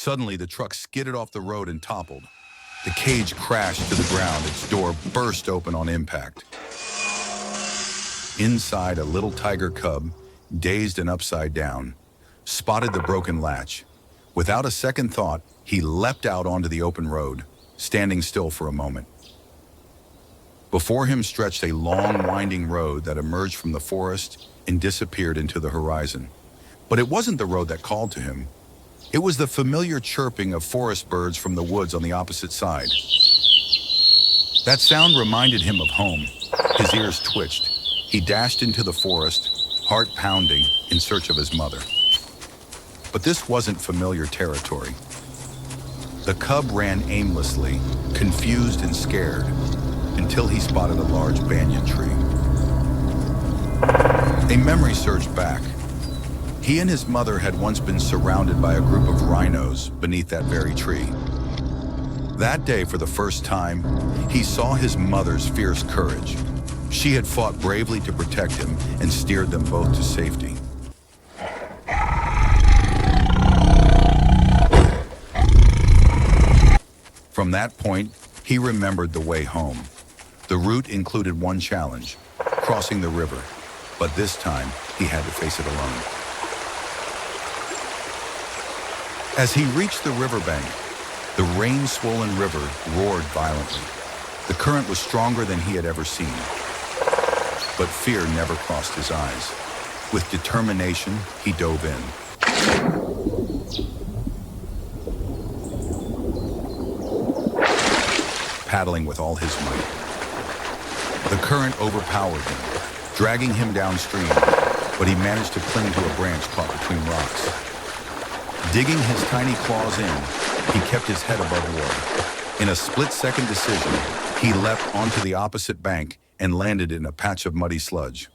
Suddenly, the truck skidded off the road and toppled. The cage crashed to the ground, its door burst open on impact. Inside, a little tiger cub, dazed and upside down, spotted the broken latch. Without a second thought, he leapt out onto the open road, standing still for a moment. Before him stretched a long, winding road that emerged from the forest and disappeared into the horizon. But it wasn't the road that called to him. It was the familiar chirping of forest birds from the woods on the opposite side. That sound reminded him of home. His ears twitched. He dashed into the forest, heart pounding, in search of his mother. But this wasn't familiar territory. The cub ran aimlessly, confused and scared, until he spotted a large banyan tree. A memory surged back. He and his mother had once been surrounded by a group of rhinos beneath that very tree. That day, for the first time, he saw his mother's fierce courage. She had fought bravely to protect him and steered them both to safety. From that point, he remembered the way home. The route included one challenge, crossing the river, but this time he had to face it alone. As he reached the riverbank, the rain-swollen river roared violently. The current was stronger than he had ever seen. But fear never crossed his eyes. With determination, he dove in. Paddling with all his might. The current overpowered him, dragging him downstream, but he managed to cling to a branch caught between rocks. Digging his tiny claws in, he kept his head above water. In a split-second decision, he leapt onto the opposite bank and landed in a patch of muddy sludge.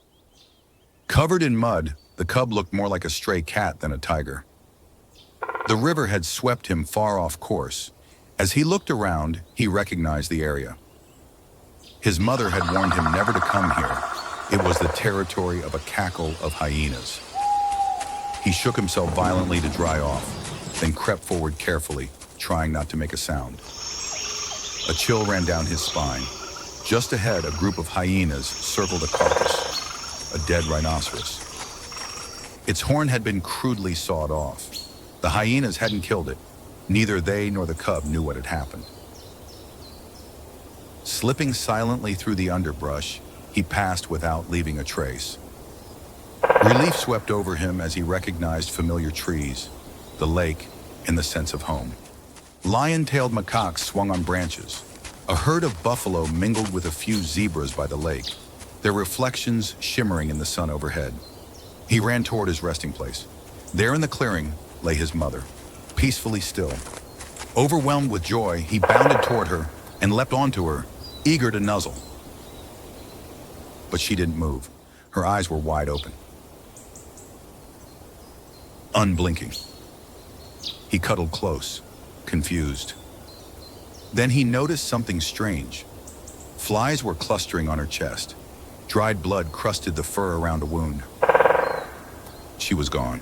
Covered in mud, the cub looked more like a stray cat than a tiger. The river had swept him far off course. As he looked around, he recognized the area. His mother had warned him never to come here. It was the territory of a cackle of hyenas. He shook himself violently to dry off, then crept forward carefully, trying not to make a sound. A chill ran down his spine. Just ahead, a group of hyenas circled a carcass, a dead rhinoceros. Its horn had been crudely sawed off. The hyenas hadn't killed it. Neither they nor the cub knew what had happened. Slipping silently through the underbrush, he passed without leaving a trace. Relief swept over him as he recognized familiar trees, the lake, and the sense of home. Lion-tailed macaques swung on branches. A herd of buffalo mingled with a few zebras by the lake, their reflections shimmering in the sun overhead. He ran toward his resting place. There in the clearing lay his mother, peacefully still. Overwhelmed with joy, he bounded toward her and leapt onto her, eager to nuzzle. But she didn't move. Her eyes were wide open, unblinking. He cuddled close, confused. Then he noticed something strange. Flies were clustering on her chest. Dried blood crusted the fur around a wound. She was gone.